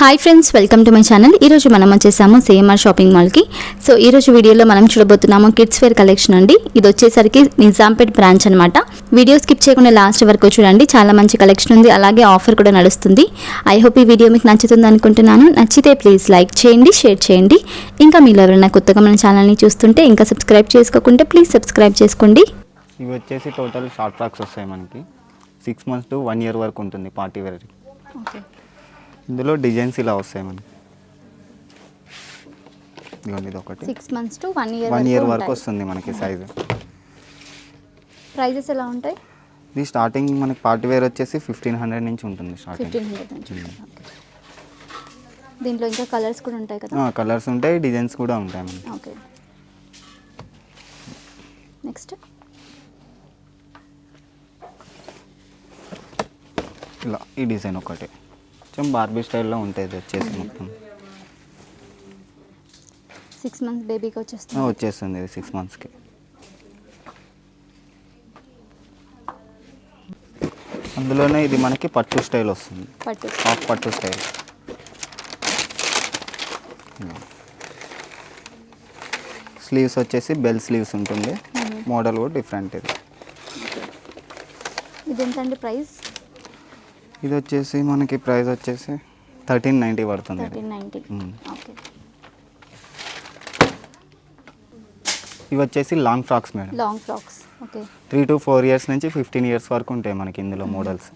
Hi friends, welcome to my channel. ఈరోజు మనం వచ్చేసాము సిఎంఆర్ షాపింగ్ మాల్కి. సో ఈరోజు వీడియోలో మనం చూడబోతున్నాము కిడ్స్ వేర్ కలెక్షన్ అండి. ఇది వచ్చేసరికి నిజాంపేట్ బ్రాంచ్ అనమాట. వీడియో స్కిప్ చేయకుండా లాస్ట్ వరకు చూడండి, చాలా మంచి కలెక్షన్ ఉంది, అలాగే ఆఫర్ కూడా నడుస్తుంది. ఐ హోప్ ఈ వీడియో మీకు నచ్చుతుంది అనుకుంటున్నాను. నచ్చితే ప్లీజ్ లైక్ చేయండి, షేర్ చేయండి. ఇంకా మీరు ఎవరైనా కొత్తగా మన ఛానల్ని చూస్తుంటే ఇంకా సబ్స్క్రైబ్ చేసుకోకుంటే ప్లీజ్ సబ్స్క్రైబ్ చేసుకోండి. ఇవి వచ్చేసి టోటల్ షార్ట్ ఫ్రాక్స్ వస్తాయి మనకి. 6 months to 1 year వరకు ఉంటుంది పార్టీ వేర్. ఓకే, ఇందులో డిజైన్స్ ఇలా వస్తాయి మనకి. ఇదిగోండి, ఇది ఒకటి 6 months to 1 year 1 year వరకు వస్తుంది మనకి సైజు. ప్రైజెస్ ఎలా ఉంటాయి? ఇది స్టార్టింగ్ మనకి పార్టీ వేర్ వచ్చేసి 1500 నుంచి ఉంటుంది స్టార్టింగ్. 1500 నుంచి. దీంట్లో ఇంకా కలర్స్ కూడా ఉంటాయి కదా? కలర్స్ ఉంటాయి, డిజైన్స్ కూడా ఉంటాయి మనకి. ఓకే, నెక్స్ట్ ఇలా ఈ డిజైన్ ఒకటి కొంచెం బార్బీ స్టైల్లో ఉంటుంది. ఇది వచ్చేసి మొత్తం 6 months బేబీకి వచ్చేస్తుంది ఇది 6 monthsకి. అందులోనే ఇది మనకి పట్టు స్టైల్ వస్తుంది, హాఫ్ పట్టు స్టైల్. స్లీవ్స్ వచ్చేసి బెల్ స్లీవ్స్ ఉంటుంది. మోడల్ కూడా డిఫరెంట్. ఇది ఎంతండి ప్రైస్? ఇది వచ్చేసి మనకి ప్రైస్ వచ్చేసి 1390 పడుతుంది. 1390. ఓకే, ఇవి వచ్చేసి long frocks madam. Long frocks. Okay, 3 to 4 years నుంచి 15 years వరకు ఉంటాయి మనకి ఇందులో మోడల్స్.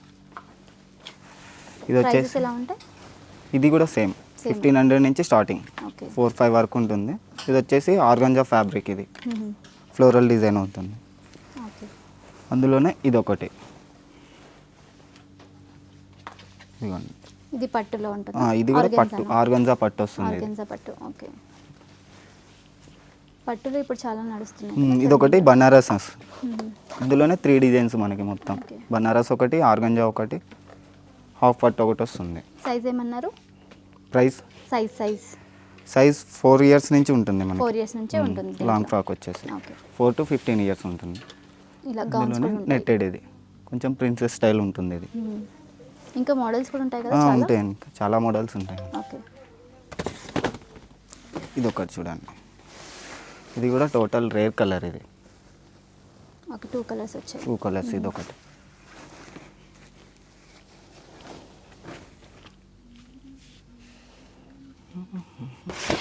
ఇది వచ్చేసి ఎలా ఉంటాయి? ఇది కూడా సేమ్ 1500 నుంచి స్టార్టింగ్ 4-5 వరకు ఉంటుంది. ఇది వచ్చేసి ఆర్గంజా ఫ్యాబ్రిక్, ఇది ఫ్లోరల్ డిజైన్ అవుతుంది. అందులోనే ఇది ఒకటి, ఇది పట్టులో ఉంటుంది. ఇది కూడా పట్టు, ఆర్గంజా పట్టు వస్తుంది. ఆర్గంజా పట్టు. ఓకే, పట్టులో ఇప్పుడు చాలా నడుస్తున్నాయి. ఇది ఒకటి బనారస్. ఇందులోనే 3 డిజైన్స్ మనకి మొత్తం. బనారస్ ఒకటి, ఆర్గంజా ఒకటి, హాఫ్ పట్టు ఒకటి వస్తుంది. సైజ్ ఏమన్నారు? ప్రైస్ సైజ్ 4 years నుంచి ఉంటుంది మనకి. 4 years నుంచి ఉంటుంది. లాంగ్ ఫ్రాక్ వచ్చేసి 4 to 15 years ఉంటుంది. ఇలా గౌన్స్ కూడా ఉంటాయి. నెట్టెడ్, ఇది కొంచెం ప్రిన్సెస్ స్టైల్ ఉంటుంది. ఇది ఇంకా మోడల్స్ కూడా ఉంటాయి కదా? ఉంటాయి, చాలా మోడల్స్ ఉంటాయి. ఓకే, ఇది ఒకటి చూడండి, ఇది కూడా టోటల్ రేర్ కలర్. ఇది ఓకే, 2 కలర్స్ వచ్చాయి. 2 కలర్స్. ఇది ఒకటి,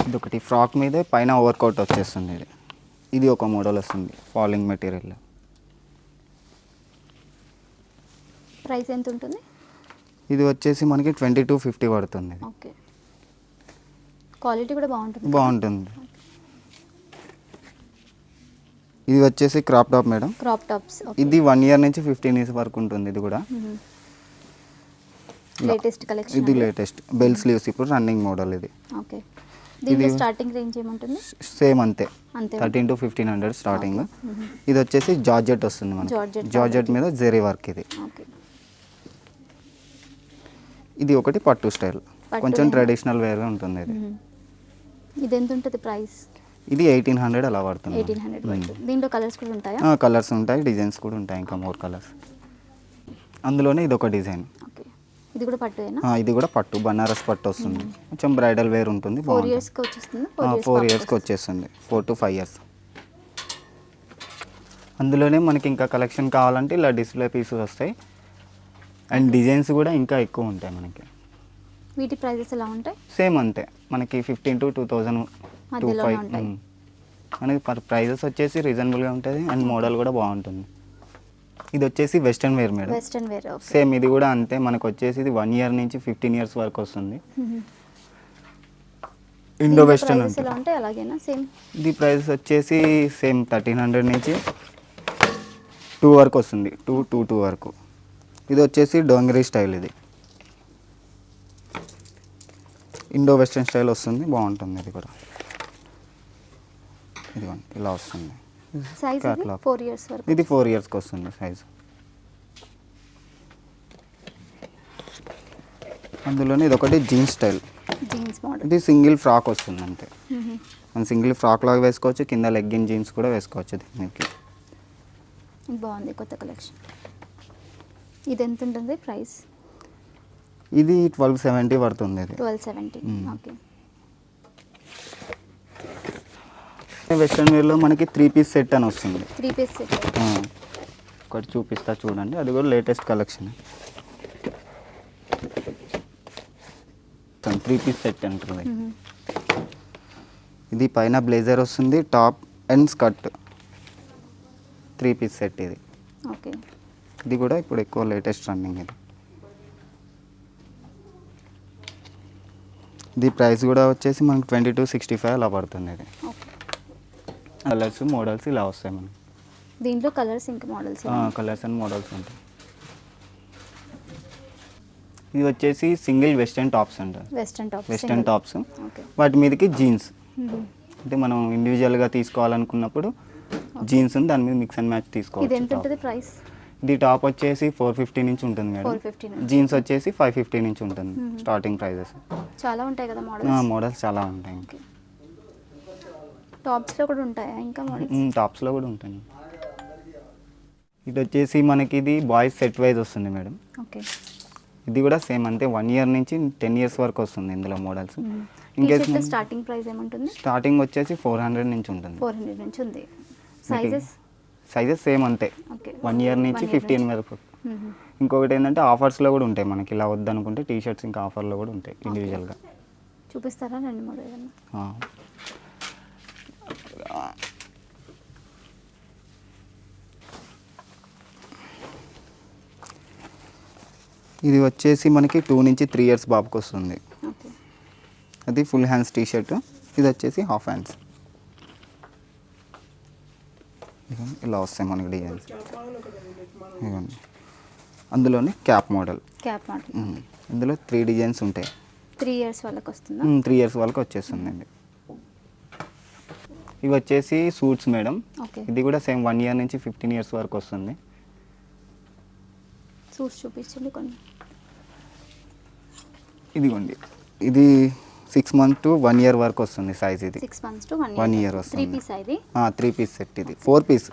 ఇది ఒకటి ఫ్రాక్ మీదే పైన ఓవర్కోట్ వచ్చేస్తుంది. ఇది ఒక మోడల్ వస్తుంది, ఫాలింగ్ మెటీరియల్. ప్రైస్ ఎంత ఉంటుంది? ఇది వచ్చేసి మనకి 20 to 50 పడుతుంది. ఓకే, క్వాలిటీ కూడా బాగుంటుంది. ఇది వచ్చేసి crop top madam. Crop tops. ఇది 1 year నుంచి 15 years వరకు ఉంటుంది. ఇది కూడా లేటెస్ట్ కలెక్షన్. ఇది లేటెస్ట్ బెల్ స్లీవ్స్, ఇప్పుడు రన్నింగ్ మోడల్. ఇది ఓకే, దీని స్టార్టింగ్ రేంజ్ ఏముంటుంది? సేమ్ అంతే, 13 to 1500 స్టార్టింగ్. ఇది వచ్చేసి జార్జెట్ వస్తుంది మనకి. జార్జెట్ మీద జెరీ వర్క్. ఇది ఇది ఒకటి పట్టు స్టైల్, కొంచెం ట్రెడిషనల్ వేర్గా ఉంటుంది. ఇది ఎంత ఉంటుంది ప్రైస్? ఇది 1800 అలా పడుతుంది. 1800. దీంట్లో కలర్స్ కూడా ఉంటాయా? కలర్స్ ఉంటాయి, డిజైన్స్ కూడా ఉంటాయి, ఇంకా 4 కలర్స్. అందులోనే ఇది ఒక డిజైన్. ఇది కూడా పట్టుదేనా? ఇది కూడా పట్టు, బనారస్ పట్టు వస్తుంది. కొంచెం బ్రైడల్ వేర్ ఉంటుంది. 4 yearsకి వచ్చేస్తుంది. 4 yearsకి వచ్చేస్తుంది, 4 to 5 years. అందులోనే మనకి ఇంకా కలెక్షన్ కావాలంటే ఇలా డిస్ప్లే పీసెస్ వస్తాయి, అండ్ డిజైన్స్ కూడా ఇంకా ఎక్కువ ఉంటాయి మనకి. వీటి ప్రైజెస్ ఎలా ఉంటాయి? సేమ్ అంతే, మనకి 15 to 2000 మనకి ప్రైజెస్ వచ్చేసి రీజనబుల్గా ఉంటుంది, అండ్ మోడల్ కూడా బాగుంటుంది. ఇది వచ్చేసి western wear madam. Western wear. Same ఇది కూడా అంతే, మనకు వచ్చేసి ఇది 1 year నుంచి 15 years వరకు వస్తుంది. ఇండో వెస్ట్రన్ అంటే అలాగేనా? సేమ్ ఇది ప్రైస్ వచ్చేసి సేమ్ 1300 నుంచి 2 వరకు వస్తుంది, 2 వరకు. ఇది వచ్చేసి డోంగరీ స్టైల్. ఇది ఇండో వెస్ట్రన్ స్టైల్ వస్తుంది, బాగుంటుంది. ఇది కూడా ఇదిగోండి, ఇలా వస్తుంది. సైజ్ 4 years వరకు. ఇది 4 yearsకి వస్తుంది సైజ్. అందులోనే ఇది ఒకటి జీన్స్ స్టైల్. ఇది సింగిల్ ఫ్రాక్ వస్తుంది అంతే. మనం సింగిల్ ఫ్రాక్ లాగా వేసుకోవచ్చు, కింద లెగ్గిన్ జీన్స్ కూడా వేసుకోవచ్చు. దీనికి బాగుంది, కొత్త కలెక్షన్. ఇది ఎంత ఉంటుంది ప్రైస్? ఇది 1270 పడుతుంది ఇది 1270. ఓకే. వెస్ట్రన్ వేర్లో మనకి 3 పీస్ సెట్ అని వస్తుంది. 3 పీస్ సెట్. ఒకటి చూపిస్తా చూడండి, అది కూడా లేటెస్ట్ కలెక్షన్. 3 పీస్ సెట్ అంటుంది. ఇది పైన బ్లేజర్ వస్తుంది, top and skirt 3 piece set ఇది. ఓకే. ఇది కూడా ఇప్పుడు ఎక్కువ లేటెస్ట్ రన్నింగ్ ఇది. ఇది ప్రైస్ కూడా వచ్చేసి మనకు 2265 అలా పడుతుంది. ఇది కలర్స్ మోడల్స్ ఇలా వస్తాయి మనకి. దీంట్లో కలర్స్ ఇంకా మోడల్స్. కలర్స్ అండ్ మోడల్స్ ఉంటాయి. ఇది వచ్చేసి సింగిల్ వెస్టర్న్ టాప్స్ అంటారు. వెస్టర్న్ టాప్స్ వాటి మీదకి జీన్స్, అంటే మనం ఇండివిజువల్గా తీసుకోవాలనుకున్నప్పుడు జీన్స్ దాని మీద మిక్స్ అండ్ మ్యాచ్ తీసుకోవచ్చు. ఇది ఎంత ఉంటుంది ప్రైస్? ఇది టాప్ వచ్చేసి 450 నుంచి ఉంటుంది మేడం. జీన్స్ వచ్చేసి 550 నుంచి ఉంటుంది స్టార్టింగ్ ప్రైజెస్. చాలా ఉంటాయి కదా మోడల్స్? మోడల్స్ చాలా ఉంటాయి. ఇంకా టాప్స్లో కూడా ఉంటాయా ఇంకా మోడల్స్? టాప్స్లో కూడా ఉంటాయి. ఇది వచ్చేసి మనకి ఇది బాయ్స్ సెట్ వైజ్ వస్తుంది మేడం. ఓకే. ఇది కూడా సేమ్ అంతే, 1 ఇయర్ నుంచి 10 ఇయర్స్ వరకు వస్తుంది ఇందులో మోడల్స్. ఇంకా స్టార్టింగ్ ప్రైస్ ఏముంటుంది? స్టార్టింగ్ వచ్చేసి 400 నుంచి ఉంటుంది. 400 నుంచి ఉంది. సైజెస్ సేమ్ అంతే, 1 ఇయర్ నుంచి 15 వరకు. ఇంకొకటి ఏంటంటే ఆఫర్స్లో కూడా ఉంటాయి మనకి. ఇలా వద్దనుకుంటే టీ షర్ట్స్ ఇంకా ఆఫర్లో కూడా ఉంటాయి ఇండివిజువల్గా. చూపిస్తారా 2-3 ఏదన్నా? ఇది వచ్చేసి మనకి 2 నుంచి 3 ఇయర్స్ బాబుకి వస్తుంది. అది ఫుల్ హ్యాండ్స్ టీ షర్ట్. ఇది వచ్చేసి హాఫ్ హ్యాండ్స్. ఇలా వస్తాయి మనకి డిజైన్స్. అందులోనే క్యాప్ మోడల్. ఇందులో 3 డిజైన్స్ ఉంటాయి. 3 ఇయర్స్ వాళ్ళకి వస్తుందా? 3 ఇయర్స్ వాళ్ళకి వచ్చేస్తుందండి. ఇవి వచ్చేసి సూట్స్ మేడం. ఇది కూడా సేమ్ 1 ఇయర్ నుంచి 15 ఇయర్స్ వరకు వస్తుంది. సూట్స్ చూపించండి కొన్ని. ఇదిగోండి, ఇది 6 months to 1 year వరకు వస్తుంది సైజ్. ఇది 6 months to 1 year వస్తుంది. 3 పీస్ ఇది? 3 పీస్ సెట్. ఇది 4 పీస్.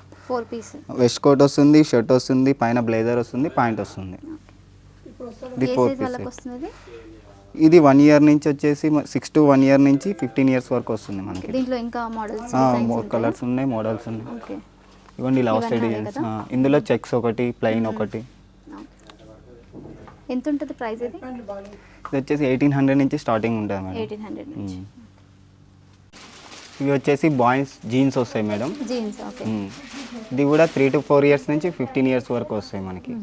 వెస్ట్ కోట్ వస్తుంది, షర్ట్ వస్తుంది, పైన బ్లేజర్ వస్తుంది, ప్యాంట్ వస్తుంది. ఇది 4 పీస్. ఇది 1 ఇయర్ నుంచి వచ్చేసి 6 to 1 year నుంచి 15 ఇయర్స్ వరకు వస్తుంది మనకి. దీంట్లో ఇంకా మోడల్స్, మోర్ కలర్స్ ఉన్నాయి, మోడల్స్ ఉన్నాయి. ఇవ్వండి ఇలా వస్తాయి డిజైన్స్. ఇందులో చెక్స్ ఒకటి, ప్లెయిన్ ఒకటి. ఎంత ఉంటుంది ప్రైస్ ఇది? ఇది వచ్చేసి 1800 నుంచి స్టార్టింగ్ ఉంటుంది మేడం. 1800 నుంచి. ఇవి వచ్చేసి బాయ్స్ జీన్స్ వస్తాయి మేడం. జీన్స్. ఓకే. ఇది కూడా 3 to 4 years నుంచి 15 ఇయర్స్ వరకు వస్తాయి మనకి.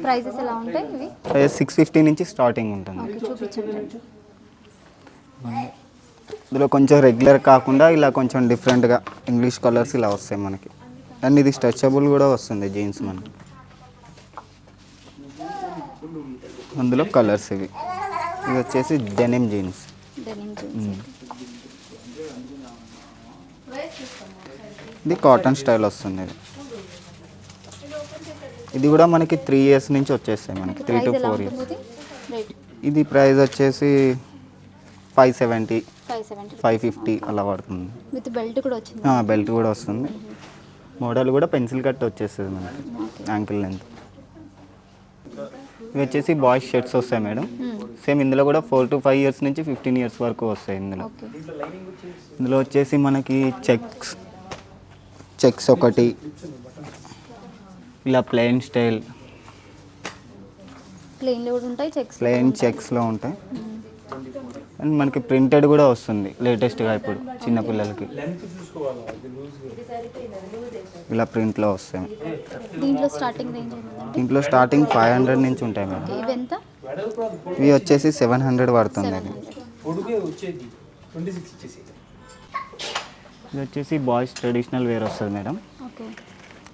ప్రైసెస్ ఎలా ఉంటాయి ఇవి? 650 నుంచి స్టార్టింగ్ ఉంటుంది. ఓకే, చూపించండి. ఇందులో కొంచెం రెగ్యులర్ కాకుండా ఇలా కొంచెం డిఫరెంట్గా ఇంగ్లీష్ కలర్స్ ఇలా వస్తాయి మనకి. అండ్ ఇది స్ట్రెచబుల్ కూడా వస్తుంది జీన్స్ మనకి. అందులో కలర్స్ ఇవి. ఇది వచ్చేసి డెనిమ్ జీన్స్. ఇది కాటన్ స్టైల్ వస్తుంది. ఇది కూడా మనకి 3 years నుంచి వచ్చేస్తాయి మనకి. 3 to 4 years. ఇది ప్రైస్ వచ్చేసి 570, 550 అలా పడుతుంది. విత్ బెల్ట్ కూడా వచ్చింది. బెల్ట్ కూడా వస్తుంది. మోడల్ కూడా పెన్సిల్ కట్ వచ్చేస్తుంది మనకి, యాంకిల్ లెంత్. ఇవి వచ్చేసి బాయ్స్ షర్ట్స్ వస్తాయి మేడం. సేమ్ ఇందులో కూడా 4 to 5 years నుంచి 15 years వరకు వస్తాయి ఇందులో. ఇందులో వచ్చేసి మనకి చెక్స్ ఒకటి, ఇలా ప్లెయిన్ స్టైల్, ప్లెయిన్ చెక్స్లో ఉంటాయి. అండ్ మనకి ప్రింటెడ్ కూడా వస్తుంది లేటెస్ట్గా ఇప్పుడు చిన్నపిల్లలకి. ఇలా ప్రింట్లో వస్తాయి. దీంట్లో స్టార్టింగ్ 500 నుంచి ఉంటాయి మేడం. ఇవి వచ్చేసి 700 పడుతుంది. ఇది వచ్చేసి బాయ్స్ ట్రెడిషనల్ వేర్ వస్తుంది మేడం.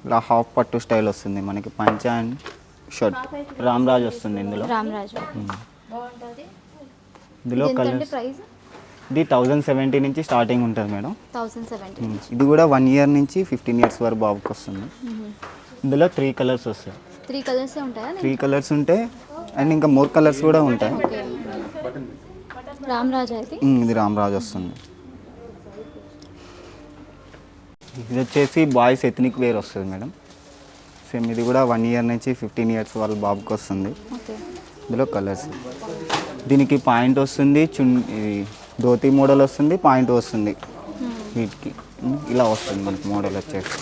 ఇలా హాఫ్ పట్టు స్టైల్ వస్తుంది మనకి. పంచా అండ్ షర్ట్ రామ్రాజ్ వస్తుంది ఇందులో. ఇందులో కలర్స్. ఇది 1070 నుంచి స్టార్టింగ్ ఉంటుంది మేడం. 1070. ఇది కూడా 1 year నుంచి 15 years వరకు బాబుకి వస్తుంది. ఇందులో 3 కలర్స్ వస్తాయి. 3 కలర్స్ ఉంటాయా? 3 కలర్స్ ఉంటాయి. అండ్ ఇంకా మోర్ కలర్స్ కూడా ఉంటాయి. రామ్రాజ్ అయితే ఇది రామ్రాజ్ వస్తుంది. ఇది వచ్చేసి బాయ్స్ ఎథనిక్ వేర్ వస్తుంది మేడం. సేమ్ ఇది కూడా 1 year నుంచి 15 years వాళ్ళ బాబుకి వస్తుంది. ఇందులో కలర్స్. దీనికి పాయింట్ వస్తుంది, ఇది ధోతి మోడల్ వస్తుంది, పాయింట్ వస్తుంది. వీటికి ఇలా వస్తుంది మనకి మోడల్ వచ్చేసి.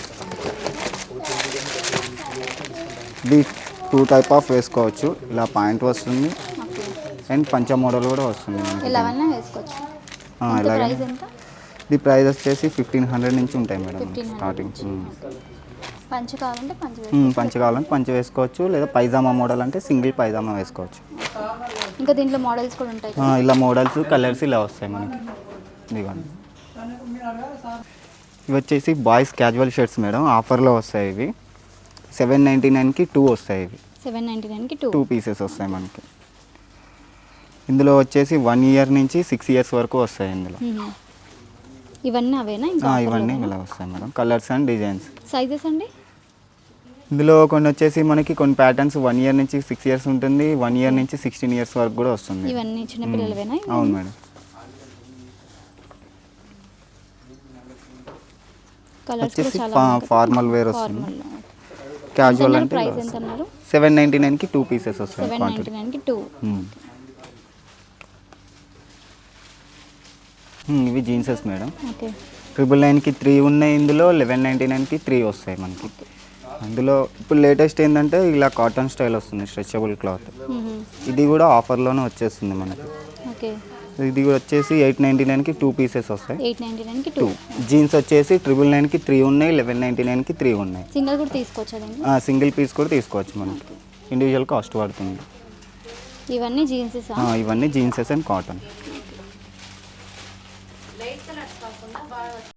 ఇది 2 టైప్ ఆఫ్ వేసుకోవచ్చు. ఇలా పాయింట్ వస్తుంది అండ్ పంచ మోడల్ కూడా వస్తుంది మనకి. ఇలా వల్ల వేసుకోవచ్చు. ఇలాగే ప్రైస్ ఎంత? ఇది ప్రైస్ వచ్చేసి 1500 నుంచి ఉంటాయి మేడం 1500 స్టార్టింగ్. పంచ్ కావాలంటే పంచ కావాలంటే పంచ వేసుకోవచ్చు, లేదా పైజామా మోడల్ అంటే సింగిల్ పైజామా వేసుకోవచ్చు. ఇంకా దీంట్లో మోడల్స్ కూడా ఉంటాయి. ఇలా మోడల్స్ కలర్స్ ఇలా వస్తాయి మనకి. ఇదిగోండి, ఇవి వచ్చేసి బాయ్స్ క్యాజువల్ షర్ట్స్ మేడం. ఆఫర్లో వస్తాయి ఇవి. 799కి 2 వస్తాయి. ఇవి 799కి 2 పీసెస్ వస్తాయి మనకి. ఇందులో వచ్చేసి 1 ఇయర్ నుంచి 6 ఇయర్స్ వరకు వస్తాయి ఇందులో. ఇవన్నీ అవేనా? ఇవన్నీ ఇలా వస్తాయి madam, colours and designs. Sizes అండి? ఇందులో కొన్ని వచ్చేసి మనకి కొన్ని ప్యాటర్న్స్ 1 ఇయర్ నుంచి 6 ఇయర్స్ ఉంటుంది, 1 ఇయర్ నుంచి 16 ఇయర్స్ వరకు కూడా వస్తుంది. ఇవన్నీ చిన్నపిల్లలవేనా? అవును మేడం. వచ్చేసి ఫార్మల్ వేర్ వస్తుంది. క్యాజువల్ అంటే ప్రైస్ ఎంత అన్నారు? 799కి 2 పీసెస్ వస్తాయి. 799కి 2. ఇవి జీన్సెస్ మేడం. ఓకే. 999కి 3 ఉన్నాయి. ఇందులో 1199కి 3 వస్తాయి మనకి. అందులో ఇప్పుడు లేటెస్ట్ ఏంటంటే ఇలా కాటన్ స్టైల్ వస్తుంది, స్ట్రెచబుల్ క్లాత్. ఇది కూడా ఆఫర్లోనే వచ్చేస్తుంది మనకి. ఓకే. ఇది కూడా వచ్చేసి 899కి 2 పీసెస్ వస్తాయి. 899కి 2. జీన్స్ వచ్చేసి 999కి 3 ఉన్నాయి, 1199కి 3 ఉన్నాయి. సింగిల్ కూడా తీసుకోవచ్చా? సింగిల్ పీస్ కూడా తీసుకోవచ్చు మనకి. ఇండివిజువల్ కాస్ట్ పడుతుంది. ఇవన్నీ జీన్సెస్. ఇవన్నీ జీన్సెస్ అండ్ కాటన్.